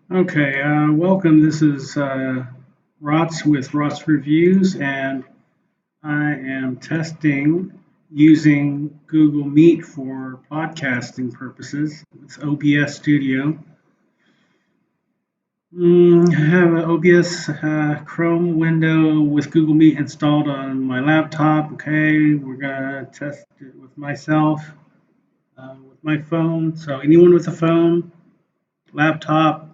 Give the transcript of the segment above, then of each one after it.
Okay, welcome. This is Rots with Rots Reviews, and I am testing using Google Meet for podcasting purposes. It's OBS Studio. I have an OBS Chrome window with Google Meet installed on my laptop. Okay, we're gonna test it with myself with my phone. So anyone with a phone, laptop,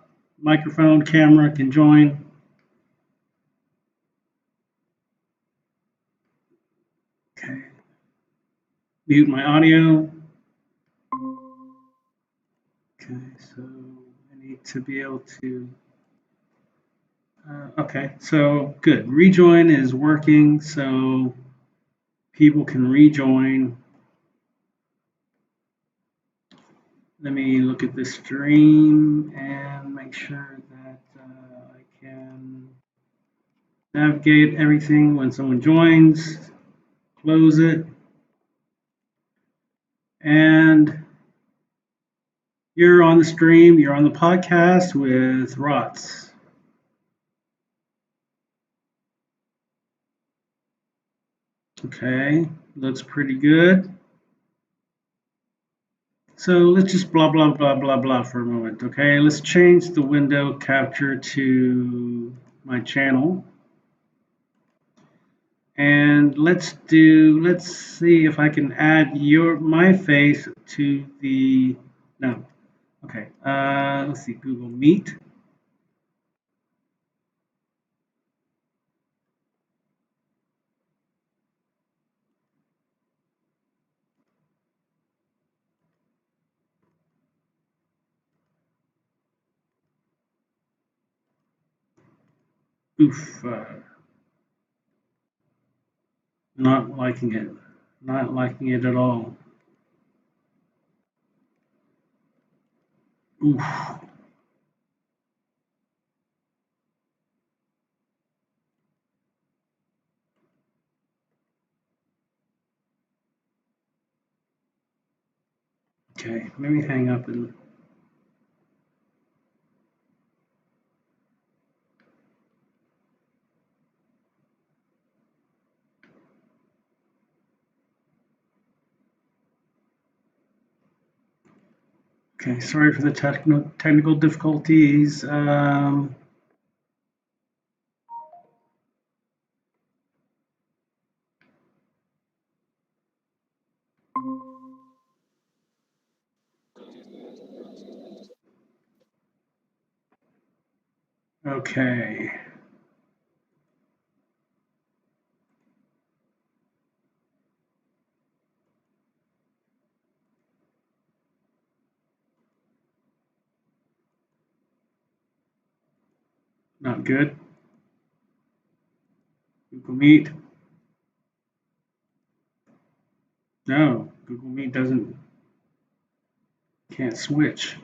microphone, camera can join. Okay. Mute my audio. Okay, so I need to be able to. Okay, so good. Rejoin is working, so people can rejoin. Let me look at the stream and make sure that I can navigate everything when someone joins. Close it. And you're on the stream, you're on the podcast with Rots. Okay, looks pretty good. So let's just blah, blah, blah, blah, blah for a moment. Okay, let's change the window capture to my channel. And let's see if I can add my face to the, no. Okay, let's see, Google Meet. Oof, not liking it. Not liking it at all. Oof. Okay, let me hang up and. Okay, sorry for the technical difficulties. Okay. Not good. Google Meet. No, Google Meet can't switch.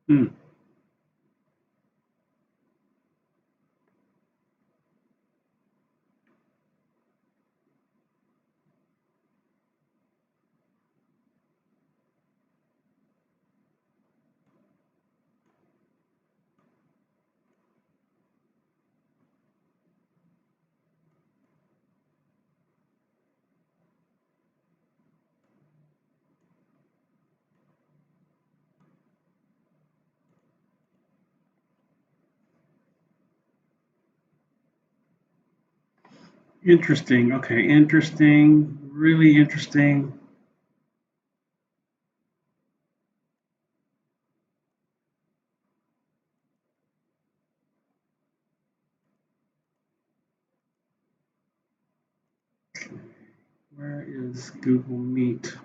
Hmm. Interesting. Okay, interesting. Really interesting. Where is Google Meet?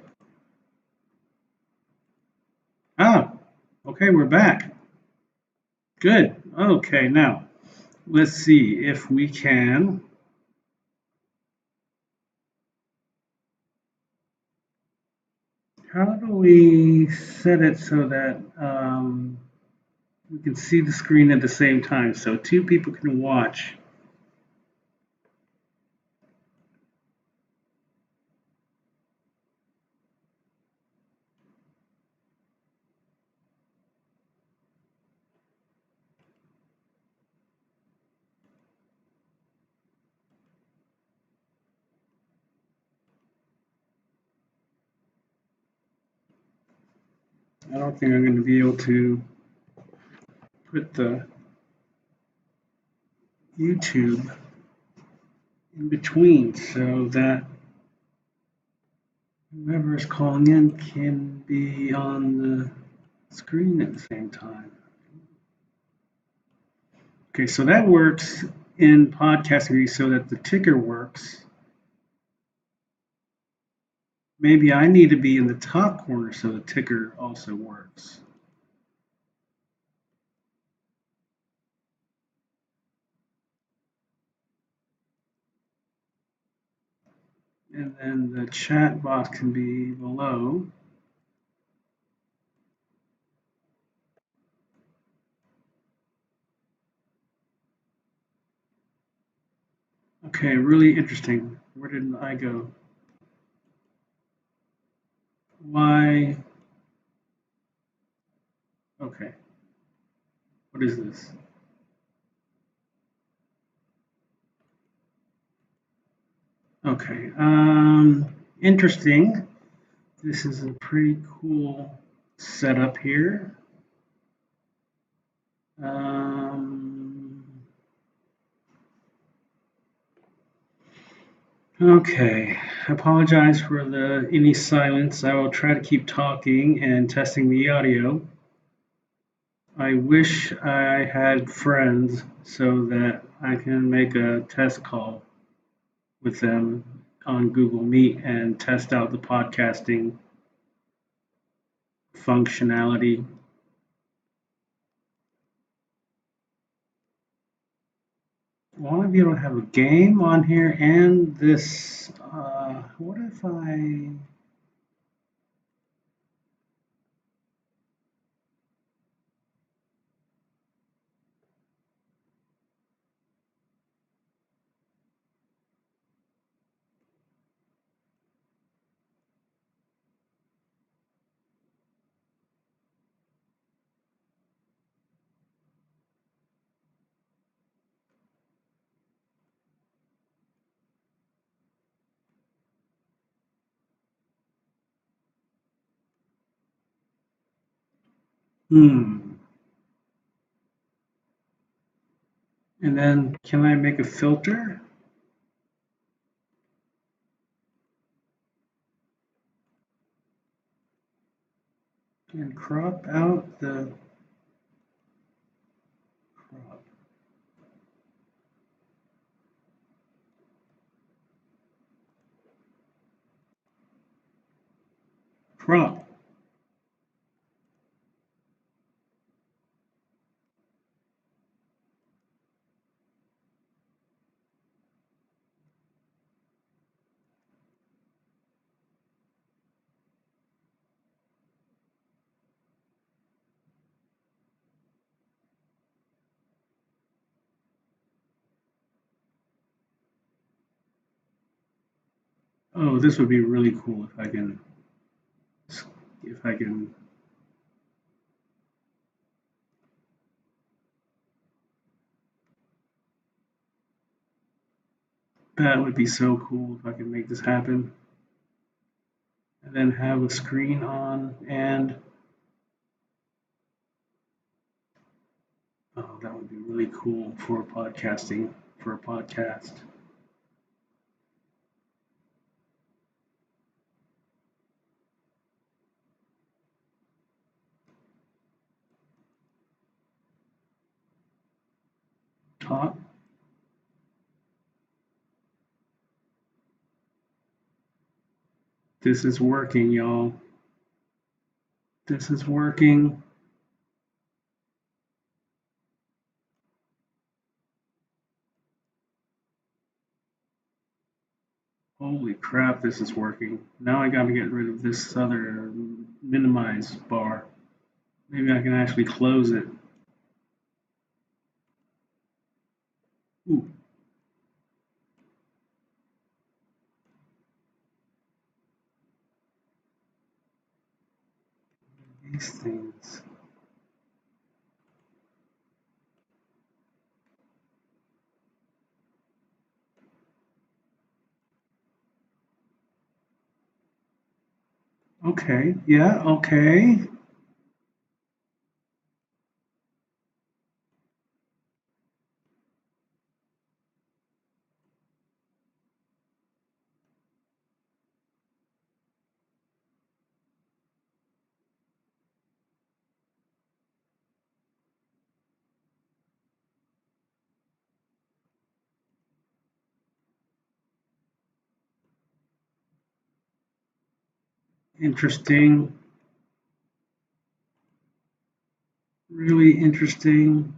Ah, Okay, we're back. Good. Okay, now let's see if we can. How do we set it so that we can see the screen at the same time so two people can watch? I don't think I'm going to be able to put the YouTube in between so that whoever is calling in can be on the screen at the same time. Okay, so that works in podcasting so that the ticker works. Maybe I need to be in the top corner so the ticker also works. And then the chat box can be below. Okay, really interesting. Where did I go? Why? Okay. What is this? Okay. Interesting. This is a pretty cool setup here. Okay. I apologize for any silence. I will try to keep talking and testing the audio. I wish I had friends so that I can make a test call with them on Google Meet and test out the podcasting functionality. I want to be able to have a game on here and this. What if I? Hmm. And then can I make a filter and crop out the crop? Crop. Oh, this would be really cool if I can. If I can. That would be so cool if I could make this happen. And then have a screen on and oh, that would be really cool for podcasting, for a podcast. Top. This is working, y'all. This is working. Holy crap, this is working. Now I gotta get rid of this other minimize bar. Maybe I can actually close it. Ooh. These things. Okay, yeah, okay. Interesting. Really interesting.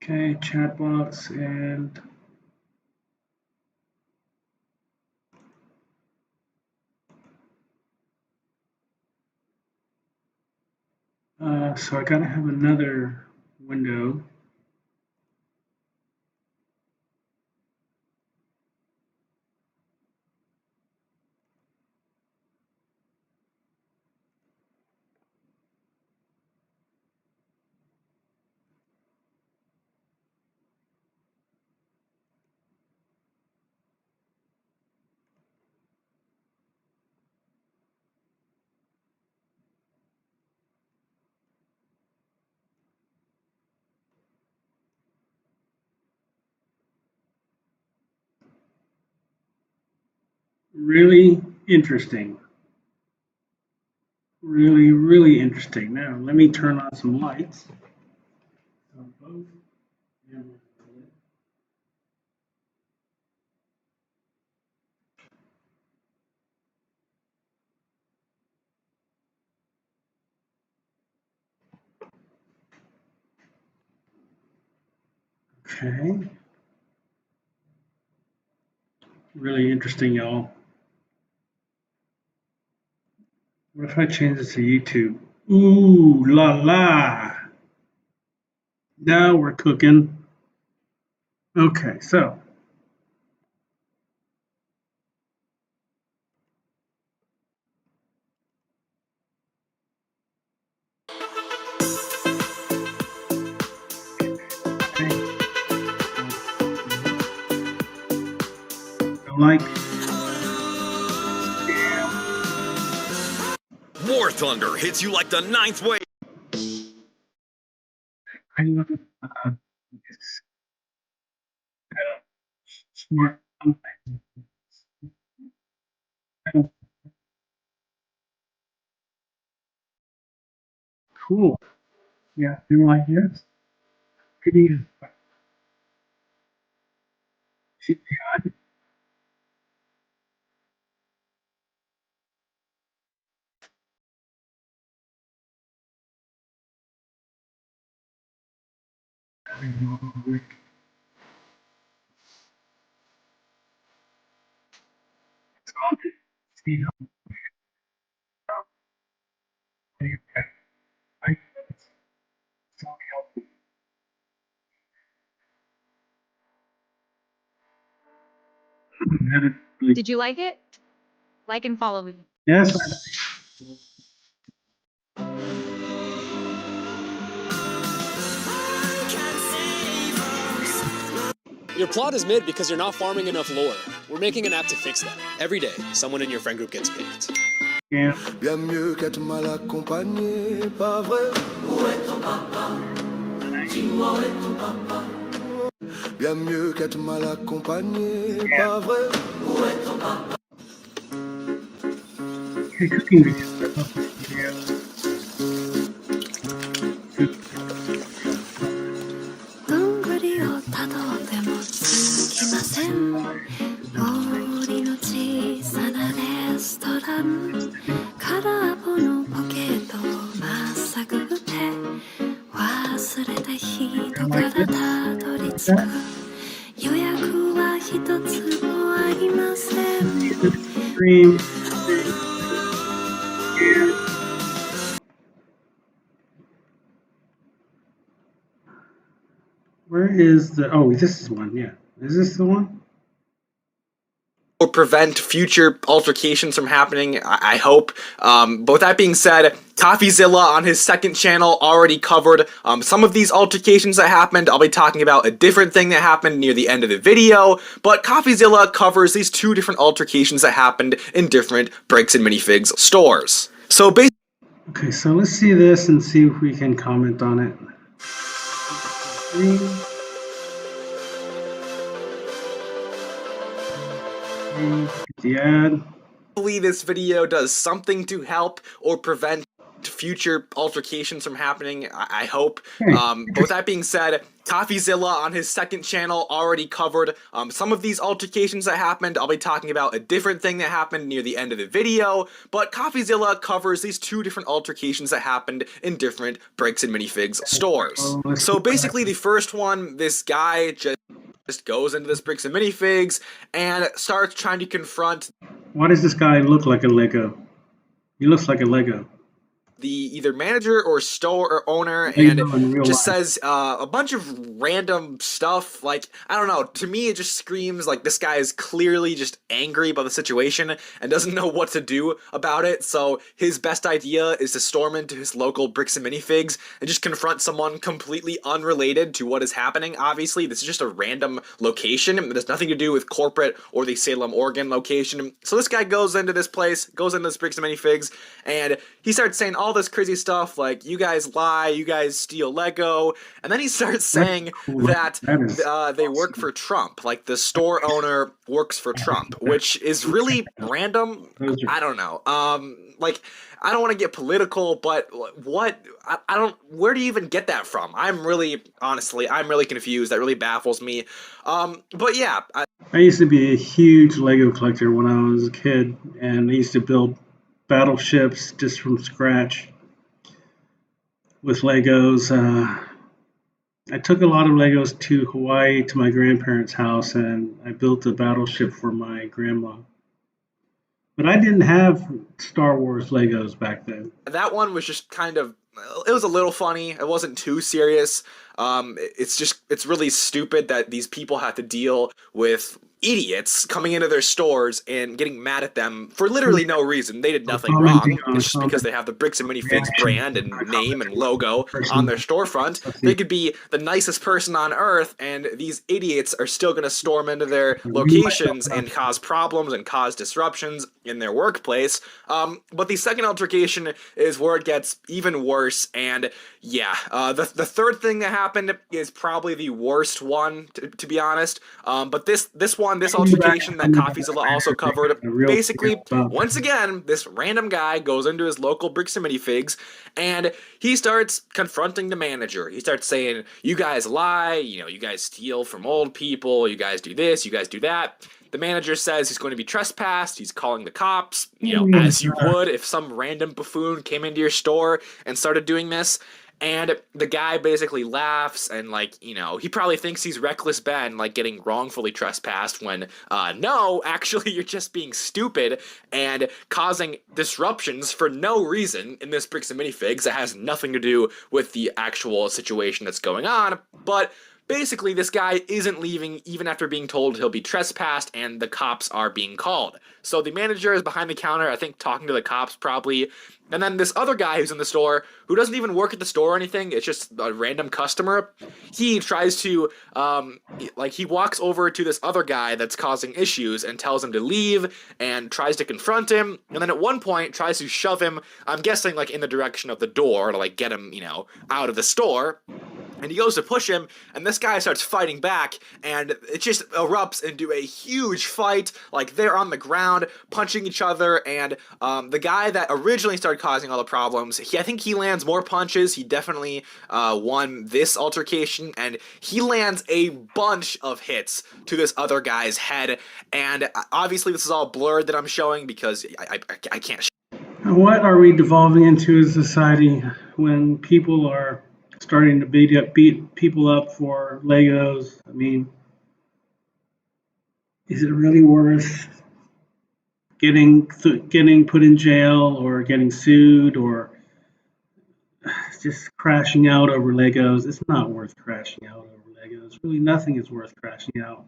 Okay, chat box and so I gotta have another window. Really interesting. Really, really interesting. Now let me turn on some lights. On both cameras. Okay. Really interesting, y'all. What if I change this to YouTube? Ooh la la. Now we're cooking. Okay, so like War Thunder hits you like the ninth wave. I love it's smart. Cool. Yeah, do like this. Could you see God? See how I Did you like it? Like and follow me. Yes. Your plot is mid because you're not farming enough lore. We're making an app to fix that. Every day, someone in your friend group gets picked. Yeah. Bien mieux qu'être mal accompagné, pas vrai? Où est ton papa? Dis-moi où est ton papa? Bien mieux qu'être mal accompagné, pas vrai? Où est ton papa? Hey, cooking videos. Yeah. どんぐりをたどってもつきません森の小さなレストラン空っぽのポケットをまっさぐって忘れた人が一つもありません Stream. Where is the? Oh, this is one. Yeah, is this the one? Or prevent future altercations from happening, I hope. But with that being said, CoffeeZilla on his second channel already covered some of these altercations that happened. I'll be talking about a different thing that happened near the end of the video, but CoffeeZilla covers these two different altercations that happened in different Bricks and Minifigs stores. So basically, Okay, so let's see this and see if we can comment on it. The ad. hopefully this video does something to help or prevent future altercations from happening, I hope. But with that being said, CoffeeZilla on his second channel already covered some of these altercations that happened. I'll be talking about a different thing that happened near the end of the video, but CoffeeZilla covers these two different altercations that happened in different Bricks and Minifigs stores. So basically the first one, this guy just goes into this Bricks and Minifigs and starts trying to confront Why does this guy look like a Lego? He looks like a Lego. the either manager or store owner Lego in and real just life. says a bunch of random stuff. Like, I don't know, to me it just screams like this guy is clearly just angry about the situation and doesn't know what to do about it. So his best idea is to storm into his local Bricks and Minifigs and just confront someone completely unrelated to what is happening. Obviously this is just a random location. It has nothing to do with corporate or the Salem, Oregon location. So this guy goes into this place, goes into this Bricks and Minifigs, and he starts saying all this crazy stuff like, you guys lie, you guys steal Lego, and then he starts saying that they work for Trump, like the store owner works for Trump, which is really random. I don't know. Like, I don't want to get political, but what, I don't, where do you even get that from? I'm really confused. That really baffles me. But yeah. I used to be a huge Lego collector when I was a kid, and I used to build battleships just from scratch with Legos. I took a lot of Legos to Hawaii to my grandparents' house, and I built a battleship for my grandma. But I didn't have Star Wars Legos back then. That one was just kind of, it was a little funny. It wasn't too serious. It's really stupid that these people have to deal with idiots coming into their stores and getting mad at them for literally no reason. They did nothing wrong. It's just because they have the Bricks and Minifigs brand and name and logo on their storefront. They could be the nicest person on earth, and these idiots are still going to storm into their locations and cause problems and cause disruptions in their workplace. But the second altercation is where it gets even worse, and yeah, the third thing that happened is probably the worst one, to be honest. But this altercation that CoffeeZilla also covered, basically, once again, this random guy goes into his local Bricks and Minifigs, and he starts confronting the manager. He starts saying, you guys lie, you guys steal from old people, you guys do this, you guys do that. The manager says he's going to be trespassed, he's calling the cops, as you would if some random buffoon came into your store and started doing this. And the guy basically laughs and, like, he probably thinks he's Reckless Ben, like, getting wrongfully trespassed when, no, actually you're just being stupid and causing disruptions for no reason in this Bricks and Minifigs that has nothing to do with the actual situation that's going on. But basically, this guy isn't leaving even after being told he'll be trespassed and the cops are being called. So the manager is behind the counter, I think, talking to the cops probably. And then this other guy who's in the store, who doesn't even work at the store or anything, it's just a random customer, he tries to, he walks over to this other guy that's causing issues and tells him to leave and tries to confront him. And then at one point tries to shove him, I'm guessing, like, in the direction of the door to, like, get him, out of the store. And he goes to push him, and this guy starts fighting back, and it just erupts into a huge fight. Like, they're on the ground, punching each other, and the guy that originally started causing all the problems, I think he lands more punches. He definitely won this altercation, and he lands a bunch of hits to this other guy's head. And obviously this is all blurred that I'm showing because I can't What are we devolving into as a society when people are starting to beat people up for Legos? I mean, is it really worth getting put in jail or getting sued or just crashing out over Legos? It's not worth crashing out over Legos. Really, nothing is worth crashing out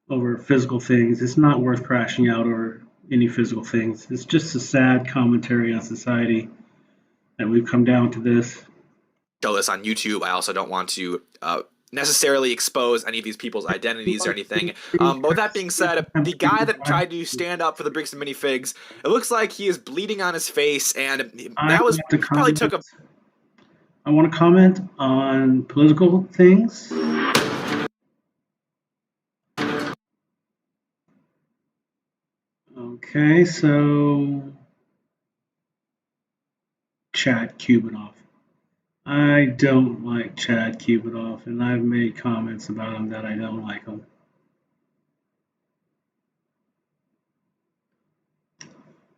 over physical things. It's not worth crashing out over any physical things. It's just a sad commentary on society that we've come down to this. Show this on YouTube. I also don't want to necessarily expose any of these people's identities or anything. But with that being said, the guy that tried to stand up for the Bricks and Minifigs, it looks like he is bleeding on his face, and that was probably took a. I want to comment on political things. Okay, so Chad Kubinoff. I don't like Chad Kubinoff, and I've made comments about him that I don't like him.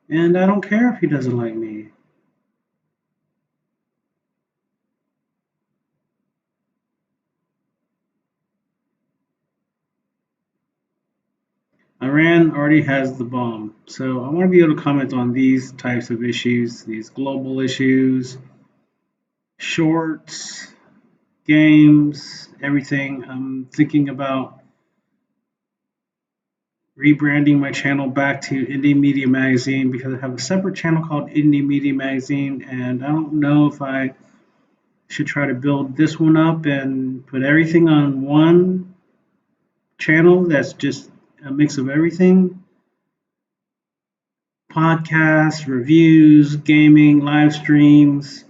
And I don't care if he doesn't like me. Iran already has the bomb, so I want to be able to comment on these types of issues, these global issues, shorts, games, everything. I'm thinking about rebranding my channel back to Indie Media Magazine because I have a separate channel called Indie Media Magazine, and I don't know if I should try to build this one up and put everything on one channel that's just a mix of everything. Podcasts, reviews, gaming, live streams,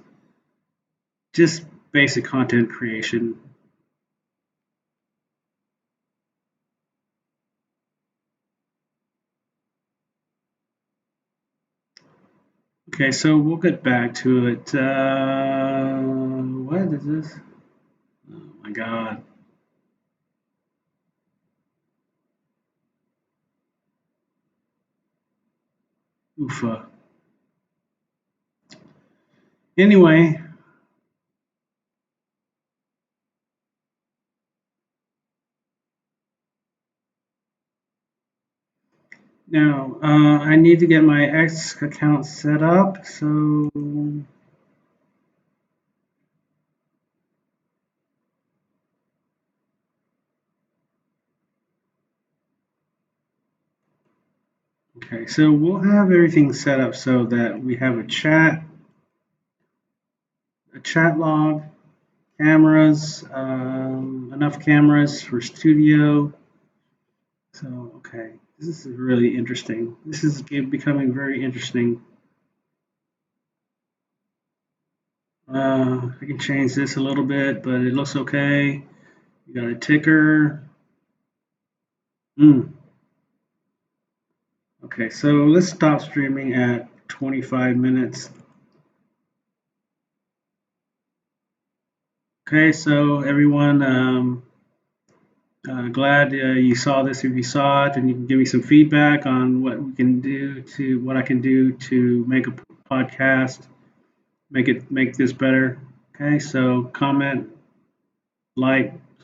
just basic content creation. Okay, so we'll get back to it. What is this? Oh my God. Oofa. Anyway. Now, I need to get my X account set up, so okay, so we'll have everything set up so that we have a chat log, cameras, enough cameras for studio. So, okay, this is really interesting. This is becoming very interesting. I can change this a little bit, but it looks okay. You got a ticker. Okay, so let's stop streaming at 25 minutes. Okay, so everyone, glad you saw this. If you saw it, and you can give me some feedback on what we can do to what I can do to make a podcast, make this better. Okay, so comment, like,